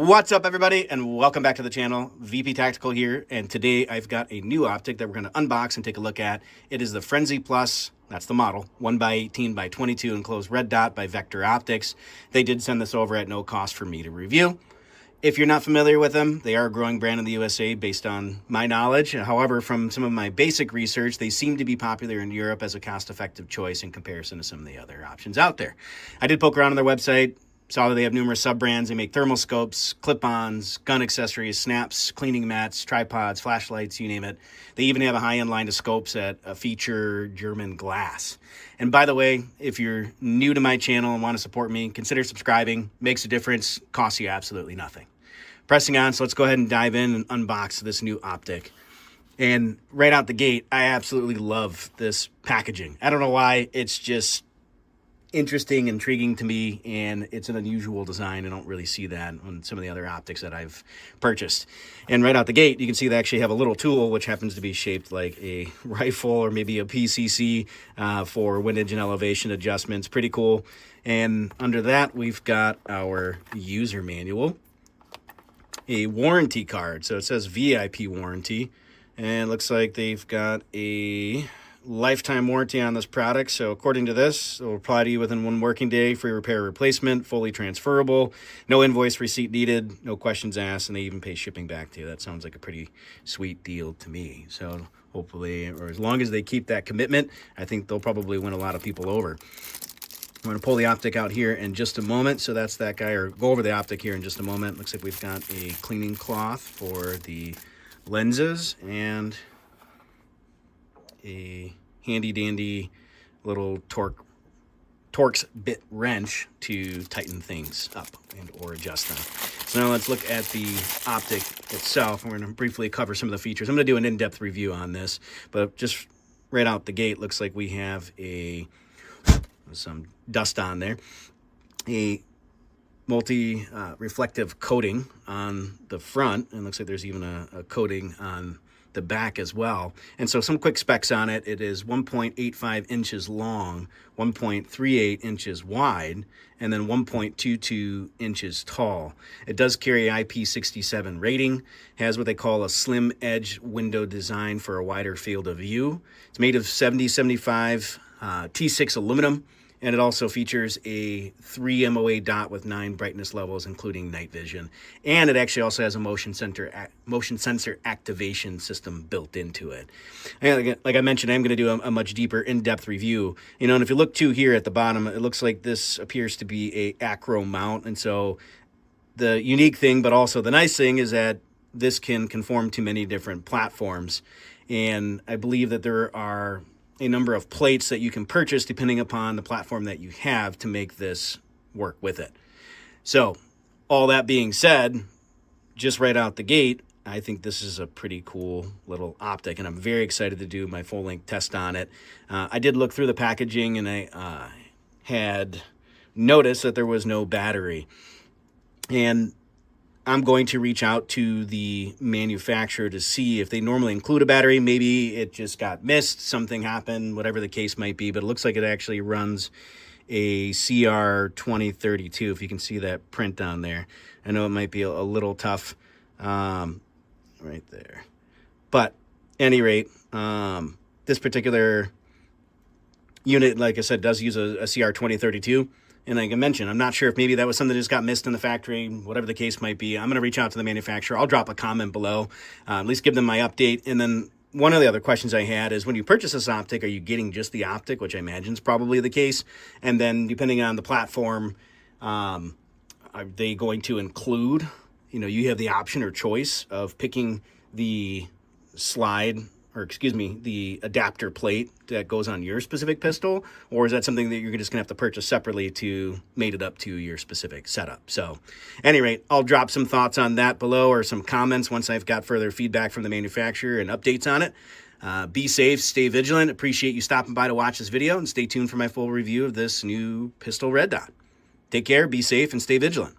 What's up, everybody, and welcome back to the channel. VP Tactical here, and today I've got a new optic that we're going to unbox and take a look at. It is the Frenzy Plus, that's the model, 1x18x22 enclosed red dot by Vector Optics. They did send this over at no cost for me to review. If you're not familiar with them, they are a growing brand in the USA based on my knowledge. However, from some of my basic research, they seem to be popular in Europe as a cost-effective choice in comparison to some of the other options out there. I did poke around on their website. Saw that they have numerous sub-brands. They make thermal scopes, clip-ons, gun accessories, snaps, cleaning mats, tripods, flashlights, you name it. They even have a high-end line of scopes at a feature German glass. And by the way, if you're new to my channel and want to support me, consider subscribing. Makes a difference, costs you absolutely nothing. Pressing on, so let's go ahead and dive in and unbox this new optic. And right out the gate, I absolutely love this packaging. I don't know why, it's just interesting, intriguing to me, and it's an unusual design. I don't really see that on some of the other optics that I've purchased. And right out the gate, you can see they actually have a little tool which happens to be shaped like a rifle or maybe a PCC for windage and elevation adjustments. Pretty cool. And under that, we've got our user manual, a warranty card. So it says VIP warranty, and it looks like they've got a lifetime warranty on this product. So according to this, it will apply to you within 1 working day, free repair replacement, fully transferable, no invoice receipt needed, no questions asked, and they even pay shipping back to you. That sounds like a pretty sweet deal to me. So hopefully, or as long as they keep that commitment, I think they'll probably win a lot of people over. I'm going to pull the optic out here in just a moment. So that's that guy, or go over the optic here in just a moment. Looks like we've got a cleaning cloth for the lenses and a handy dandy little Torx bit wrench to tighten things up and or adjust them. So now let's look at the optic itself. We're going to briefly cover some of the features. I'm going to do an in-depth review on this, but just right out the gate, looks like we have some dust on there, a multi-reflective coating on the front, and looks like there's even a coating on the back as well. And so some quick specs on it. It is 1.85 inches long, 1.38 inches wide, and then 1.22 inches tall. It does carry IP67 rating, has what they call a slim edge window design for a wider field of view. It's made of 7075 T6 aluminum, and it also features a 3 MOA dot with 9 brightness levels, including night vision. And it actually also has a motion sensor activation system built into it. And like I mentioned, I'm going to do a much deeper, in-depth review. You know, and if you look too here at the bottom, it looks like this appears to be a acro mount. And so the unique thing, but also the nice thing, is that this can conform to many different platforms. And I believe that there are a number of plates that you can purchase depending upon the platform that you have to make this work with it. So all that being said, just right out the gate, I think this is a pretty cool little optic, and I'm very excited to do my full length test on it. I did look through the packaging, and I had noticed that there was no battery, and I'm going to reach out to the manufacturer to see if they normally include a battery. Maybe it just got missed, something happened, whatever the case might be, but it looks like it actually runs a CR2032, if you can see that print on there. I know it might be a little tough right there. But at any rate, this particular unit, like I said, does use a CR2032. And like I mentioned, I'm not sure if maybe that was something that just got missed in the factory, whatever the case might be. I'm going to reach out to the manufacturer. I'll drop a comment below, at least give them my update. And then one of the other questions I had is, when you purchase this optic, are you getting just the optic, which I imagine is probably the case? And then depending on the platform, are they going to include, you know, you have the option or choice of picking the the adapter plate that goes on your specific pistol, or is that something that you're just gonna have to purchase separately to mate it up to your specific setup? So at any rate, I'll drop some thoughts on that below, or some comments once I've got further feedback from the manufacturer and updates on it. Be safe, stay vigilant. Appreciate you stopping by to watch this video, and stay tuned for my full review of this new pistol red dot. Take care, be safe, and stay vigilant.